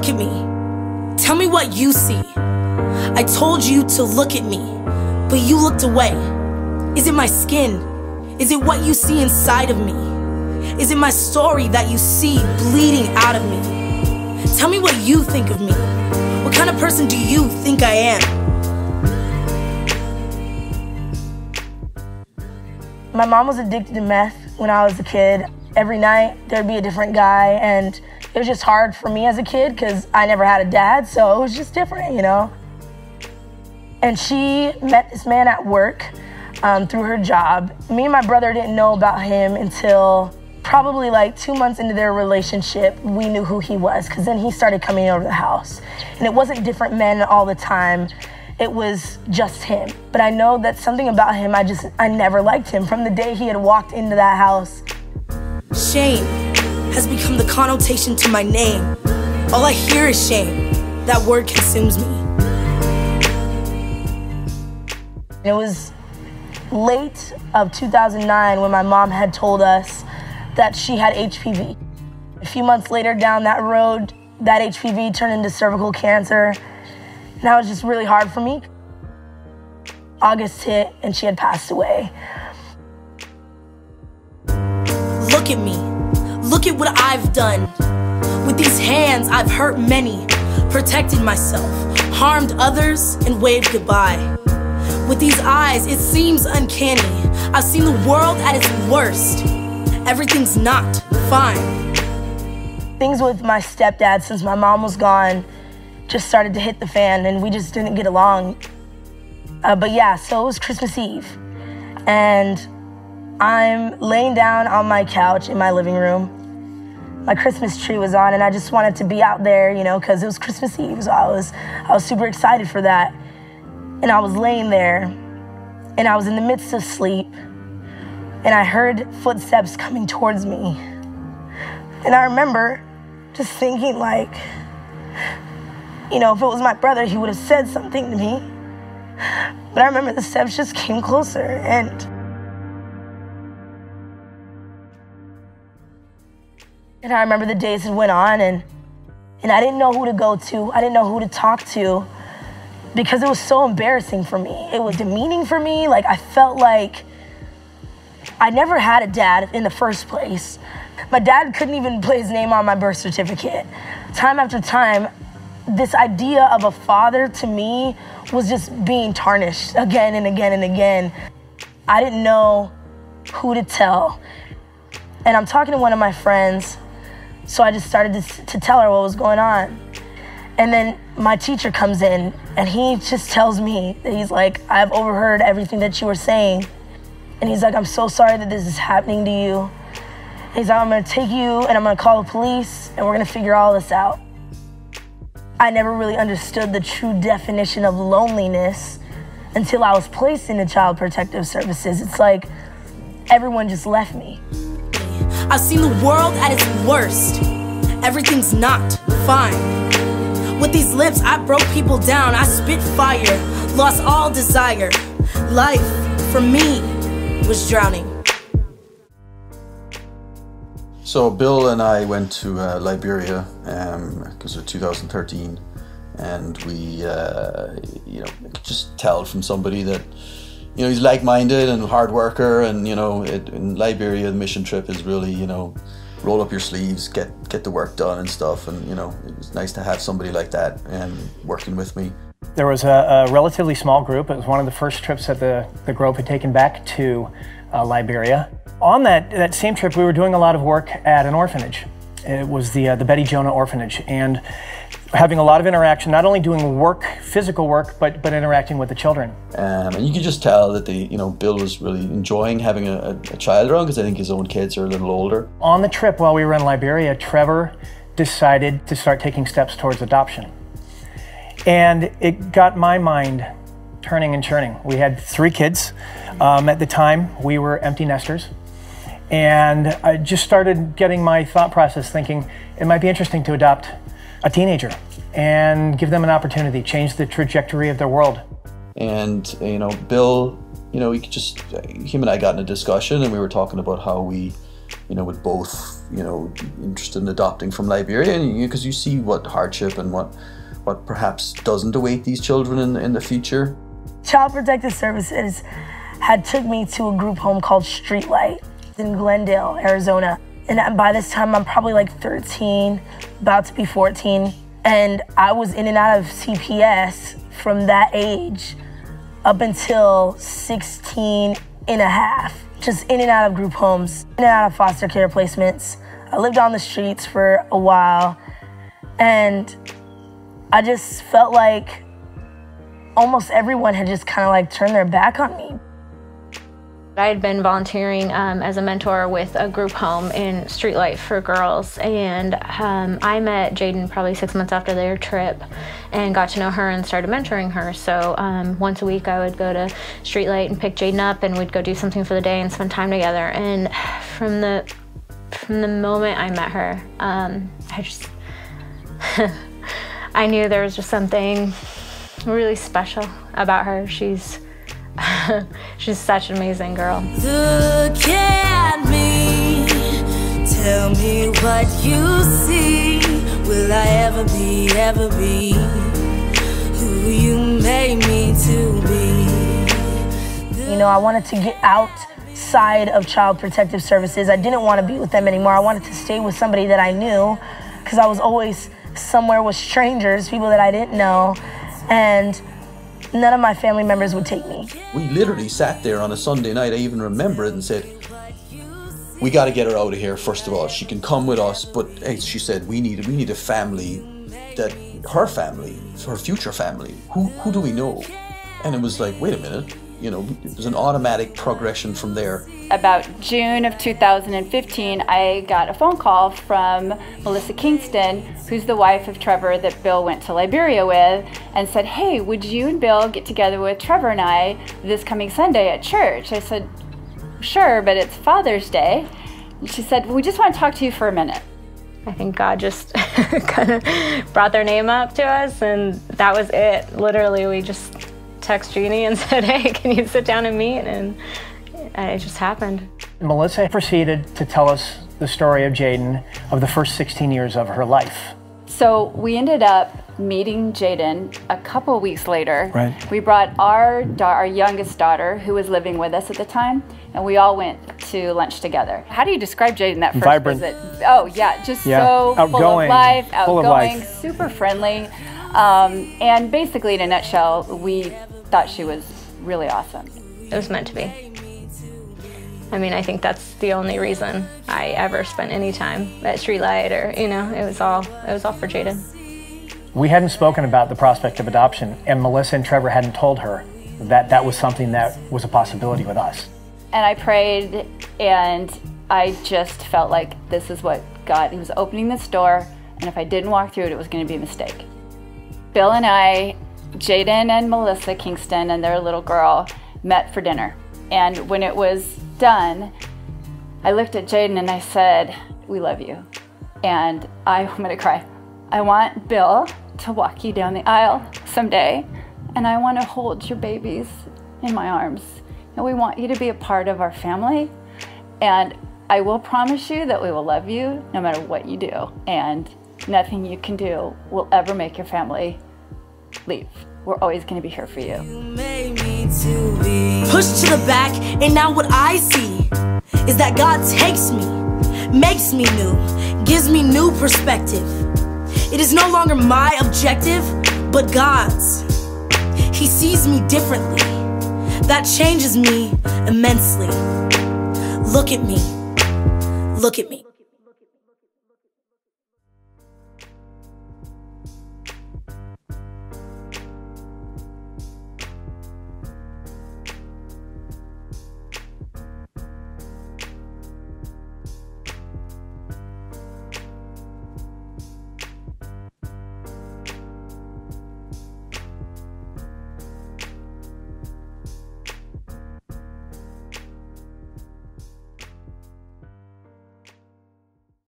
Look at me. Tell me what you see. I told you to look at me, but you looked away. Is it my skin? Is it what you see inside of me? Is it my story that you see bleeding out of me? Tell me what you think of me. What kind of person do you think I am? My mom was addicted to meth when I was a kid. Every night there'd be a different guy, and it was just hard for me as a kid because I never had a dad, so it was just different, you know? And she met this man at work through her job. Me and my brother didn't know about him until probably like 2 months into their relationship. We knew who he was because then he started coming over the house. And it wasn't different men all the time. It was just him. But I know that something about him, I never liked him from the day he had walked into that house. Shame has become the connotation to my name. All I hear is shame. That word consumes me. It was late of 2009 when my mom had told us that she had HPV. A few months later down that road, that HPV turned into cervical cancer. And that was just really hard for me. August hit and she had passed away. Look at me. Look at what I've done. With these hands, I've hurt many, protected myself, harmed others, and waved goodbye. With these eyes, it seems uncanny. I've seen the world at its worst. Everything's not fine. Things with my stepdad, since my mom was gone, just started to hit the fan, and we just didn't get along. But yeah, so it was Christmas Eve, and I'm laying down on my couch in my living room. My Christmas tree was on, and I just wanted to be out there, you know, because it was Christmas Eve, so I was super excited for that. And I was laying there, and I was in the midst of sleep, and I heard footsteps coming towards me. And I remember just thinking, like, you know, if it was my brother, he would have said something to me. But I remember the steps just came closer, and I remember the days that went on, and I didn't know who to go to. I didn't know who to talk to because it was so embarrassing for me. It was demeaning for me. Like, I felt like I never had a dad in the first place. My dad couldn't even put his name on my birth certificate. Time after time, this idea of a father to me was just being tarnished again and again and again. I didn't know who to tell. And I'm talking to one of my friends, so I just started to tell her what was going on. And then my teacher comes in, and he just tells me that he's like, I've overheard everything that you were saying. And he's like, I'm so sorry that this is happening to you. And he's like, I'm gonna take you and I'm gonna call the police and we're gonna figure all this out. I never really understood the true definition of loneliness until I was placed into Child Protective Services. It's like everyone just left me. I've seen the world at its worst. Everything's not fine. With these lips, I broke people down. I spit fire, lost all desire. Life, for me, was drowning. So Bill and I went to Liberia because of 2013, and we, you know, could just tell from somebody that, you know, he's like-minded and hard worker, and you know, in Liberia, the mission trip is really, you know, roll up your sleeves, get the work done and stuff, and you know, it was nice to have somebody like that working with me. There was a relatively small group. It was one of the first trips that the Grove had taken back to Liberia. On that same trip, we were doing a lot of work at an orphanage. It was the Betty Jonah Orphanage, and having a lot of interaction, not only doing work, physical work, but interacting with the children. And you could just tell that you know, Bill was really enjoying having a child around, because I think his own kids are a little older. On the trip while we were in Liberia, Trevor decided to start taking steps towards adoption. And it got my mind turning and churning. We had 3 kids. At the time, we were empty nesters. And I just started getting my thought process thinking, it might be interesting to adopt a teenager and give them an opportunity, change the trajectory of their world. And, you know, Bill, you know, him and I got in a discussion, and we were talking about how we, with both, interested in adopting from Liberia, and because you see what hardship and what perhaps doesn't await these children in the future. Child Protective Services had took me to a group home called Streetlight in Glendale, Arizona. And by this time, I'm probably like 13, about to be 14. And I was in and out of CPS from that age up until 16 and a half. Just in and out of group homes, in and out of foster care placements. I lived on the streets for a while. And I just felt like almost everyone had just kind of like turned their back on me. I had been volunteering as a mentor with a group home in Streetlight for girls, and I met Jadyn probably 6 months after their trip and got to know her and started mentoring her. So once a week I would go to Streetlight and pick Jadyn up, and we'd go do something for the day and spend time together. And from the moment I met her, I knew there was just something really special about her. She's such an amazing girl. Look at me, tell me what you see. Will I ever be who you made me to be? I wanted to get outside of Child Protective Services. I didn't want to be with them anymore. I wanted to stay with somebody that I knew, because I was always somewhere with strangers, people that I didn't know, and none of my family members would take me. We literally sat there on a Sunday night, I even remember it, and said, we got to get her out of here, first of all. She can come with us, but as she said, we need a family, that her family, her future family. Who do we know? And it was like, wait a minute, it was an automatic progression from there. About June of 2015, I got a phone call from Melissa Kingston, who's the wife of Trevor that Bill went to Liberia with, and said, hey, would you and Bill get together with Trevor and I this coming Sunday at church? I said, sure, but it's Father's Day. And she said, well, we just want to talk to you for a minute. I think God just kind of brought their name up to us, and that was it. Literally, we just texted Jeannie and said, hey, can you sit down and meet? And it just happened. Melissa proceeded to tell us the story of Jadyn, of the first 16 years of her life. So we ended up meeting Jadyn a couple weeks later. Right. We brought our youngest daughter, who was living with us at the time, and we all went to lunch together. How do you describe Jadyn that first Vibrant. visit? Oh yeah, just so outgoing, full of life, outgoing, life. super friendly. And basically, in a nutshell, we thought she was really awesome. It was meant to be. I mean, I think that's the only reason I ever spent any time at Streetlight, or it was all for Jadyn. We hadn't spoken about the prospect of adoption, and Melissa and Trevor hadn't told her that that was something that was a possibility with us. And I prayed, and I just felt like this is what God, He was opening this door, and if I didn't walk through it, it was going to be a mistake. Bill and I, Jadyn and Melissa Kingston and their little girl met for dinner. And when it was done, I looked at Jadyn and I said, we love you. And I'm gonna cry. I want Bill to walk you down the aisle someday, and I want to hold your babies in my arms. And we want you to be a part of our family. And I will promise you that we will love you no matter what you do. And nothing you can do will ever make your family leave. We're always going to be here for you. Pushed to the back, and now what I see is that God takes me, makes me new, gives me new perspective. It is no longer my objective, but God's. He sees me differently. That changes me immensely. Look at me. Look at me.